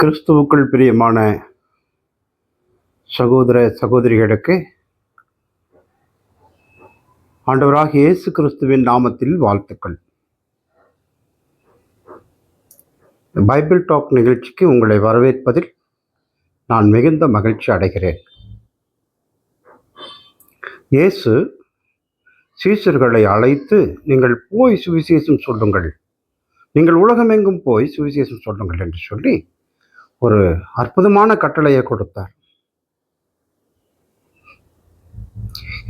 கிறிஸ்துவுக்குள் பிரியமான சகோதர சகோதரிகளுக்கு ஆண்டவராகிய இயேசு கிறிஸ்துவின் நாமத்தில் வாழ்த்துக்கள். பைபிள் டாக் நிகழ்ச்சிக்கு உங்களை வரவேற்பதில் நான் மிகுந்த மகிழ்ச்சி அடைகிறேன். இயேசு சீஷர்களை அழைத்து, நீங்கள் போய் சுவிசேஷம் சொல்லுங்கள், நீங்கள் உலகமெங்கும் போய் சுவிசேஷம் சொல்லுங்கள் என்று சொல்லி ஒரு அற்புதமான கட்டளையை கொடுத்தார்.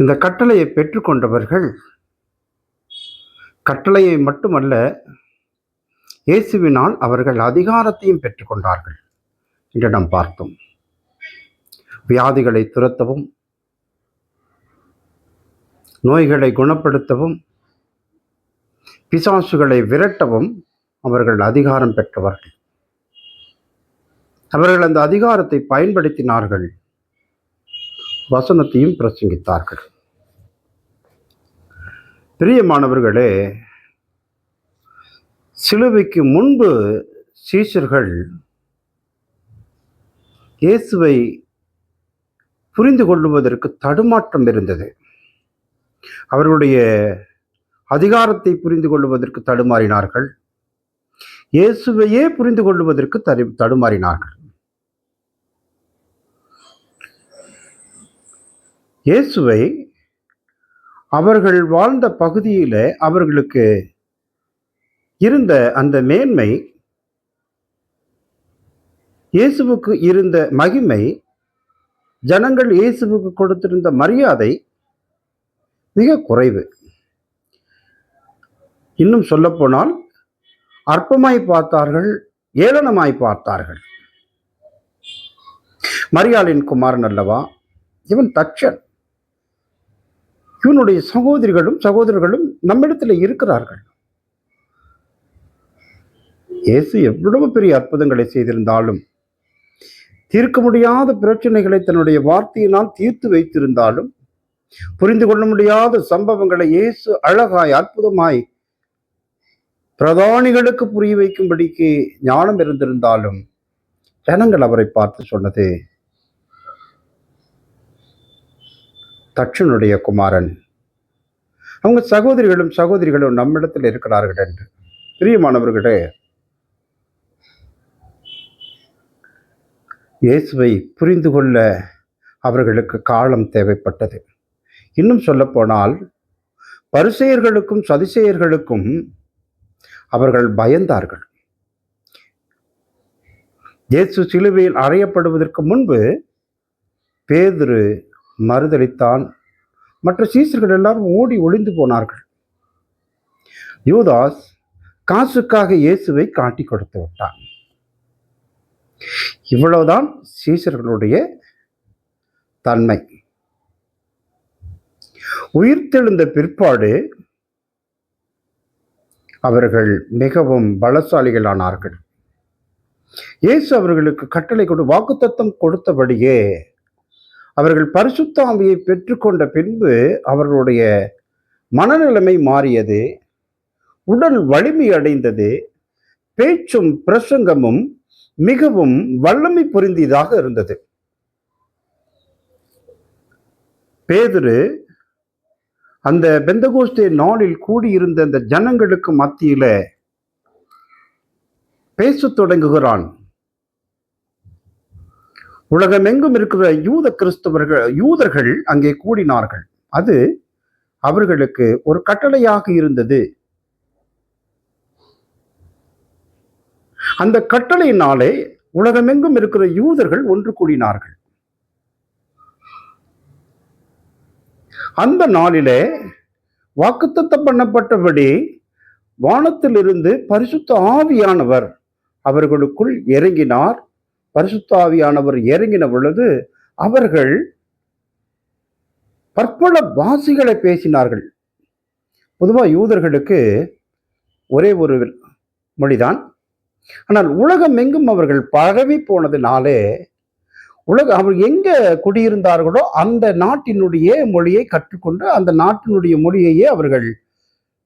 இந்த கட்டளையை பெற்றுக்கொண்டவர்கள் கட்டளையை மட்டுமல்ல, இயேசுவினால் அவர்கள் அதிகாரத்தையும் பெற்றுக்கொண்டார்கள் என்று நாம் பார்த்தோம். வியாதிகளை துரத்தவும், நோய்களை குணப்படுத்தவும், பிசாசுகளை விரட்டவும் அவர்கள் அதிகாரம் பெற்றவர்கள். அவர்கள் அந்த அதிகாரத்தை பயன்படுத்தினார்கள், வசனத்தையும் பிரசங்கித்தார்கள். பிரியமானவர்களே, சிலுவைக்கு முன்பு சீஷர்கள் இயேசுவை புரிந்து கொள்வதற்கு தடுமாற்றம் இருந்தது. அவர்களுடைய அதிகாரத்தை புரிந்து கொள்வதற்கு தடுமாறினார்கள். இயேசுவையே புரிந்து கொள்வதற்கு தடுமாறினார்கள். இயேசுவை அவர்கள் வாழ்ந்த பகுதியில் அவர்களுக்கு இருந்த அந்த மேன்மை, இயேசுவுக்கு இருந்த மகிமை, ஜனங்கள் இயேசுவுக்கு கொடுத்திருந்த மரியாதை மிக குறைவு. இன்னும் சொல்லப்போனால் அற்பமாய் பார்த்தார்கள், ஏளனமாய் பார்த்தார்கள். மரியாளின் குமாரன் அல்லவா இவன்? தச்சன். இவனுடைய சகோதரர்களும் நம்மிடத்தில் இருக்கிறார்கள். இயேசு எவ்வளவு பெரிய அற்புதங்களை செய்திருந்தாலும், தீர்க்க முடியாத பிரச்சனைகளை தன்னுடைய வார்த்தையினால் தீர்த்து வைத்திருந்தாலும், புரிந்து கொள்ள முடியாத சம்பவங்களை இயேசு அழகாய் அற்புதமாய் பிரதானிகளுக்கு புரிய வைக்கும்படிக்கு ஞானம் இருந்திருந்தாலும், ஜனங்கள் அவரை பார்த்து சொன்னது, தச்சனுடைய குமாரன். அவங்க சகோதரிகளும் நம்மிடத்தில் இருக்கிறார்கள் என்று. பிரியமானவர்களே, இயேசுவை புரிந்து கொள்ள அவர்களுக்கு காலம் தேவைப்பட்டது. இன்னும் சொல்லப்போனால் பரிசேயர்களுக்கும் சதுசேயர்களுக்கும் அவர்கள் பயந்தார்கள். இயேசு சிலுவையில் அறையப்படுவதற்கு முன்பு பேதுரு மறுதலித்தான். மற்ற சீசர்கள் எல்லாரும் ஓடி ஒளிந்து போனார்கள். யூதாஸ் காசுக்காக இயேசுவை காட்டி கொடுத்து விட்டான். இவ்வளவுதான் சீசர்களுடைய தன்மை. உயிர்த்தெழுந்த பிற்பாடு அவர்கள் மிகவும் பலசாலிகளானார்கள். இயேசு அவர்களுக்கு கட்டளை கொண்டு வாக்குத்தத்தம் கொடுத்தபடியே அவர்கள் பரிசுத்த ஆவியை பெற்றுக்கொண்ட பின்பு அவர்களுடைய மனநிலைமை மாறியது, உடல் வலிமை அடைந்தது, பேச்சும் பிரசங்கமும் மிகவும் வல்லமை பொருந்தியதாக இருந்தது. பேதுரு அந்த பெந்தகோஸ்தே நாளில் கூடியிருந்த அந்த ஜனங்களுக்கு மத்தியில பேசத் தொடங்குகிறான். உலகமெங்கும் இருக்கிற யூதர்கள் அங்கே கூடினார்கள். அது அவர்களுக்கு ஒரு கட்டளையாக இருந்தது. அந்த கட்டளையினாலே உலகமெங்கும் இருக்கிற யூதர்கள் ஒன்று கூடினார்கள். அந்த நாளிலே வாக்குத்தத்தம் பண்ணப்பட்டபடி வானத்திலிருந்து பரிசுத்த ஆவியானவர் அவர்களுக்குள் இறங்கினார். பரிசுத்த ஆவியானவர் இறங்கின பொழுது அவர்கள் பற்பல பாஷைகளை பேசினார்கள். பொதுவாக யூதர்களுக்கு ஒரே ஒரு மொழிதான். ஆனால் உலகம் எங்கும் அவர்கள் பரவி போனதுனாலே அவர் எங்க குடியிருந்தார்களோ அந்த நாட்டினுடைய மொழியை கற்றுக்கொண்டு அந்த நாட்டினுடைய மொழியையே அவர்கள்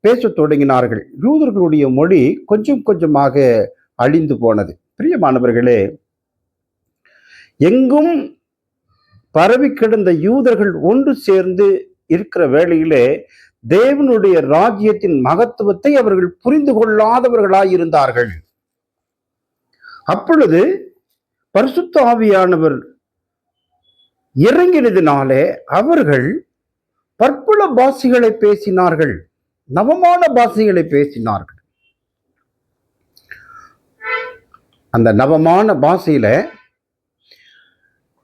பேசத் தொடங்கினார்கள். யூதர்களுடைய மொழி கொஞ்சம் கொஞ்சமாக அழிந்து போனது. பிரியமானவர்களே, எங்கும் பரவி கிடந்த யூதர்கள் ஒன்று சேர்ந்து இருக்கிற வேளையிலே தேவனுடைய ராஜ்யத்தின் மகத்துவத்தை அவர்கள் புரிந்து கொள்ளாதவர்களாயிருந்தார்கள். அப்பொழுது பரிசுத்த ஆவியானவர் இறங்கினதினாலே அவர்கள் பற்பல பாஷைகளை பேசினார்கள், நவமான பாஷைகளை பேசினார்கள். அந்த நவமான பாஷையில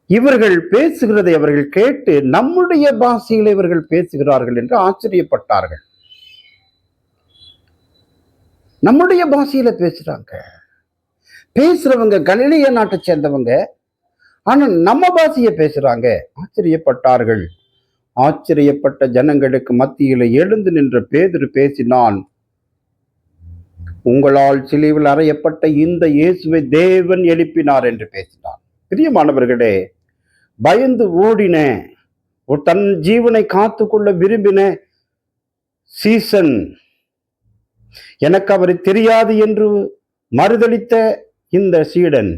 இவர்கள் பேசுகிறதை அவர்கள் கேட்டு நம்முடைய பாஷையில இவர்கள் பேசுகிறார்கள் என்று ஆச்சரியப்பட்டார்கள். நம்முடைய பாஷையில பேசுறவங்க கலிலேய நாட்டை சேர்ந்தவங்க, ஆனா நம்ம பாஷையை பேசுறாங்க. ஆச்சரியப்பட்டார்கள். ஆச்சரியப்பட்ட ஜனங்களுக்கு மத்தியில எழுந்து நின்ற பேதுரு பேசினான், உங்களால் சிலுவையில் அறையப்பட்ட இந்த இயேசுவை தேவன் எழுப்பினார் என்று பேசினான். பிரியமானவர்களே, பயந்து ஓடின, தன் ஜீவனை காத்துக்கொள்ள விரும்பின சீசன், எனக்கு அவரை தெரியாது என்று மறுதளித்த இந்த சீடன்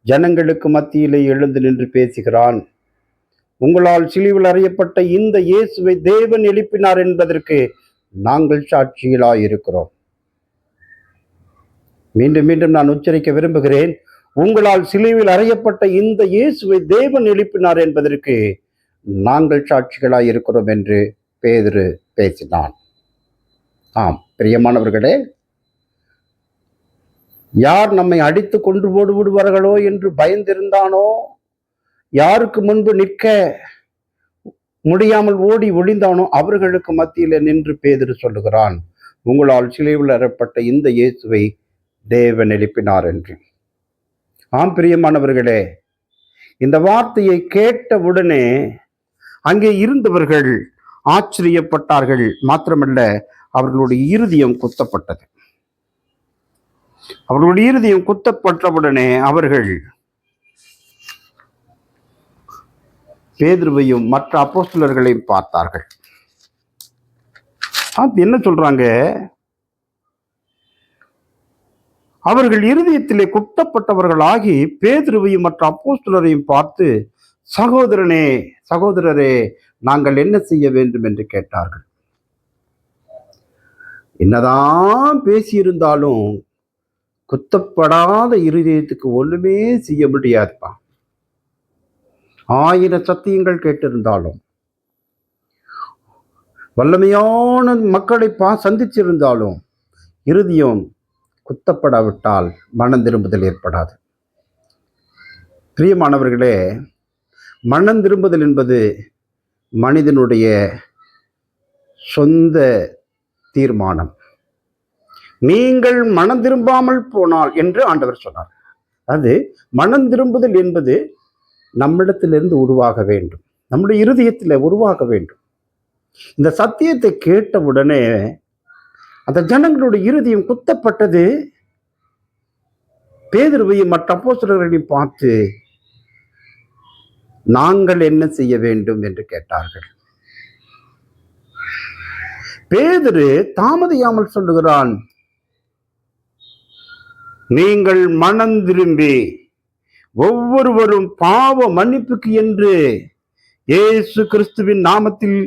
ஜனங்களுக்கு மத்தியிலே எழுந்து நின்று பேசுகிறான், உங்களால் சிலுவையில் அறையப்பட்ட இந்த இயேசுவை தேவன் எழுப்பினார் என்பதற்கு நாங்கள் சாட்சிகளாயிருக்கிறோம். மீண்டும் மீண்டும் நான் உச்சரிக்க விரும்புகிறேன், உங்களால் சிலுவையில் அறையப்பட்ட இந்த இயேசுவை தேவன் எழுப்பினார் என்பதற்கு நாங்கள் சாட்சிகளாயிருக்கிறோம் என்று பேதுரு பேசினான். ஆம் பிரியமானவர்களே, யார் நம்மை அடித்து கொண்டு போடு விடுவார்களோ என்று பயந்திருந்தானோ, யாருக்கு முன்பு நிற்க முடியாமல் ஓடி ஒளிந்தானோ அவர்களுக்கு மத்தியில நின்று பேதுரு சொல்லுகிறான், உங்களால் சிலுவையில் அறையப்பட்ட இந்த இயேசுவை தேவன் எழுப்பினார் என்று. ஆம் பிரியமானவர்களே, இந்த வார்த்தையை கேட்டவுடனே அங்கே இருந்தவர்கள் ஆச்சரியப்பட்டார்கள். மாத்திரமல்ல, அவர்களுடைய இருதயம் குத்தப்பட்டது. அவர்களுடைய இருதயம் குத்தப்பட்டவுடனே அவர்கள் பேதுருவையும் மற்ற அப்போஸ்தலர்களையும் பார்த்தார்கள். என்ன சொல்றாங்க? அவர்கள் இருதயத்திலே குத்தப்பட்டவர்களாகி பேதுருவையும் மற்ற அப்போஸ்தலரையும் பார்த்து, சகோதரரே, நாங்கள் என்ன செய்ய வேண்டும் என்று கேட்டார்கள். என்னதான் பேசியிருந்தாலும் குத்தப்படாத இருதயத்துக்கு ஒண்ணுமே செய்ய முடியாதுப்பா. 1000 சத்தியங்கள் கேட்டிருந்தாலும், வல்லமையான மக்களை சந்திச்சிருந்தாலும், இருதயம் குத்தப்படாவிட்டால் மனம் திரும்புதல் ஏற்படாது. பிரியமானவர்களே, மனம் திரும்புதல் என்பது மனிதனுடைய சொந்த தீர்மானம். நீங்கள் மனம் திரும்பாமல் போனால் என்று ஆண்டவர் சொன்னார். அது மனம் திரும்புதல் என்பது நம்மிடத்திலிருந்து உருவாக வேண்டும், நம்முடைய இருதயத்தில் உருவாக வேண்டும். இந்த சத்தியத்தை கேட்டவுடனே அந்த ஜனங்களுடைய இருதயம் குத்தப்பட்டது. பேதுருவையும் மற்ற அப்போஸ்தலர்களையும் பார்த்து, நாங்கள் என்ன செய்ய வேண்டும் என்று கேட்டார்கள். பேதுரு தாமதியாமல் சொல்லுகிறான், நீங்கள் மனம் திரும்பி ஒவ்வொருவரும் பாவ மன்னிப்புக்கு என்று இயேசு கிறிஸ்துவின் நாமத்தில்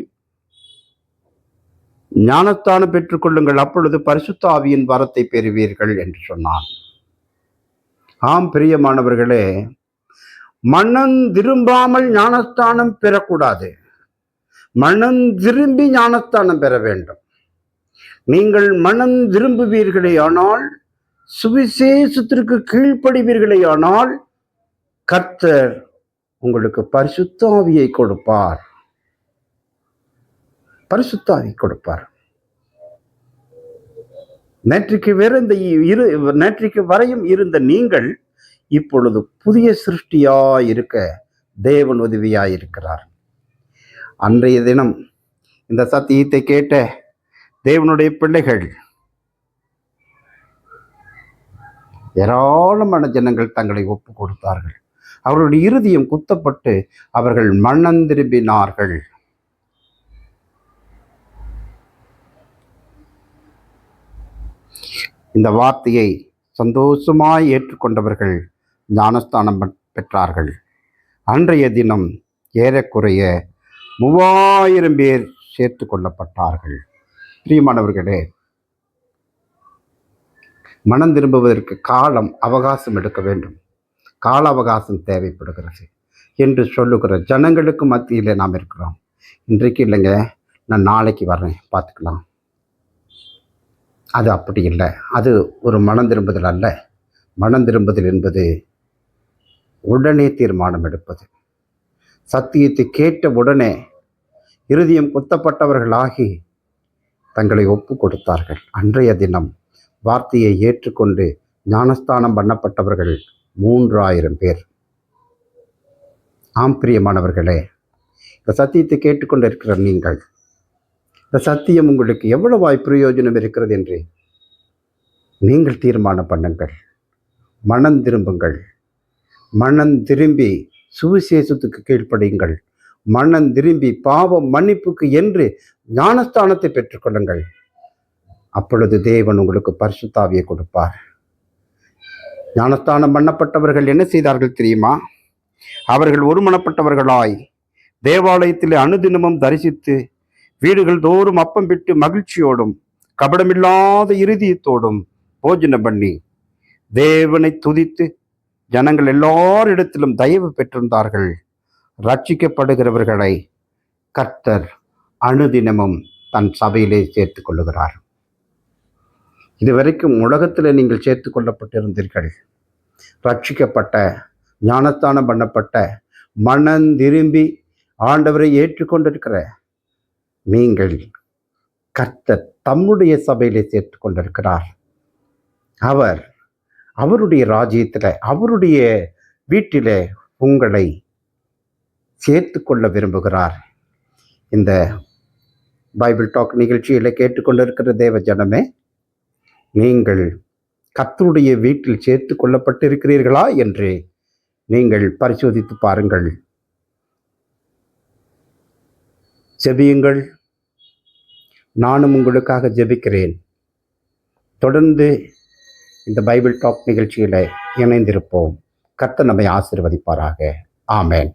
ஞானஸ்தானம் பெற்றுக் கொள்ளுங்கள், அப்பொழுது பரிசுத்த ஆவியின் வரத்தை பெறுவீர்கள் என்று சொன்னான். ஆம் பிரியமானவர்களே, மனம் திரும்பாமல் ஞானஸ்தானம் பெறக்கூடாது, மனம் திரும்பி ஞானஸ்தானம் பெற வேண்டும். நீங்கள் மனம் திரும்புவீர்களே ஆனால், சுவிசேஷத்திற்கு கீழ்ப்படிவீர்களே ஆனால், கர்த்தர் உங்களுக்கு பரிசுத்த ஆவியை கொடுப்பார், பரிசுத்த ஆவி கொடுப்பார். நேற்றைக்கு வரையும் இருந்த நீங்கள் இப்பொழுது புதிய சிருஷ்டியாய் இருக்க தேவன் உதவியாய் இருக்கிறார். அன்றைய தினம் இந்த சத்தியத்தை கேட்ட தேவனுடைய பிள்ளைகள், ஏராளமான ஜனங்கள் தங்களை ஒப்பு கொடுத்தார்கள். அவர்களுடைய இருதயம் குத்தப்பட்டு அவர்கள் மனம் திரும்பினார்கள். இந்த வார்த்தையை சந்தோஷமாய் ஏற்றுக்கொண்டவர்கள் ஞானஸ்தானம் பெற்றார்கள். அன்றைய தினம் ஏறக்குறைய 3000 பேர் சேர்த்து கொள்ளப்பட்டார்கள். பிரியமானவர்களே, மனம் திரும்புவதற்கு காலம் அவகாசம் எடுக்க வேண்டும், கால அவகாசம் தேவைப்படுகிறது என்று சொல்லுகிற ஜனங்களுக்கு மத்தியில் நாம் இருக்கிறோம். இன்றைக்கு இல்லைங்க, நான் நாளைக்கு வர்றேன் பார்த்துக்கலாம். அது அப்படி இல்லை. அது ஒரு மனம் திரும்புதல் அல்ல. மனம் திரும்புதல் என்பது உடனே தீர்மானம் எடுப்பது. சத்தியத்தை கேட்ட உடனே இருதயம் குத்தப்பட்டவர்களாகி தங்களை ஒப்பு கொடுத்தார்கள். அன்றைய தினம் வார்த்தையை ஏற்றுக்கொண்டு ஞானஸ்தானம் பண்ணப்பட்டவர்கள் 3000 பேர். ஆம் பிரியமானவர்களே, இந்த சத்தியத்தை கேட்டுக்கொண்டு இருக்கிற நீங்கள், இந்த சத்தியம் உங்களுக்கு எவ்வளவாய் பிரயோஜனம் இருக்கிறது என்று நீங்கள் தீர்மானம் பண்ணுங்கள். மனம் திரும்புங்கள். மனம் திரும்பி சுவிசேஷத்துக்கு கீழ்ப்படியுங்கள். மனம் திரும்பி பாவ மன்னிப்புக்கு என்று ஞானஸ்தானத்தை பெற்றுக்கொள்ளுங்கள். அப்பொழுது தேவன் உங்களுக்கு பரிசுத்த ஆவியை கொடுப்பார். ஞானஸ்தானம் பண்ணப்பட்டவர்கள் என்ன செய்தார்கள் தெரியுமா? அவர்கள் ஒருமனப்பட்டவர்களாய் தேவாலயத்தில் அனுதினமும் தரிசித்து வீடுகள் தோறும் அப்பம் விட்டு மகிழ்ச்சியோடும் கபடமில்லாத இருதயத்தோடும் போஜனம் பண்ணி தேவனை துதித்து ஜனங்கள் எல்லாரிடத்திலும் தயவு பெற்றிருந்தார்கள். ரட்சிக்கப்படுகிறவர்களை கர்த்தர் அனுதினமும் தன் சபையிலே சேர்த்து கொள்ளுகிறார். இதுவரைக்கும் உலகத்தில் நீங்கள் சேர்த்து கொள்ளப்பட்டிருந்தீர்கள். ரட்சிக்கப்பட்ட, ஞானஸ்தானம் பண்ணப்பட்ட, மனம் திரும்பி ஆண்டவரை ஏற்றுக்கொண்டிருக்கிற நீங்கள் கர்த்தர் தம்முடைய சபையிலே சேர்த்து கொண்டிருக்கிறார். அவர் அவருடைய ராஜ்யத்தில், அவருடைய வீட்டில் உங்களை சேர்த்து கொள்ள விரும்புகிறார். இந்த பைபிள் டாக் நிகழ்ச்சியில் கேட்டுக்கொண்டிருக்கிற தேவ ஜனமே, நீங்கள் கர்த்தருடைய வீட்டில் சேர்த்து கொள்ளப்பட்டிருக்கிறீர்களா என்று நீங்கள் பரிசோதித்து பாருங்கள். ஜெபியுங்கள். நானும் உங்களுக்காக ஜெபிக்கிறேன். தொடர்ந்து இந்த பைபிள் டாக் நிகழ்ச்சியில் இணைந்திருப்போம். கர்த்தர் நம்மை ஆசீர்வதிப்பாராக. ஆமென்.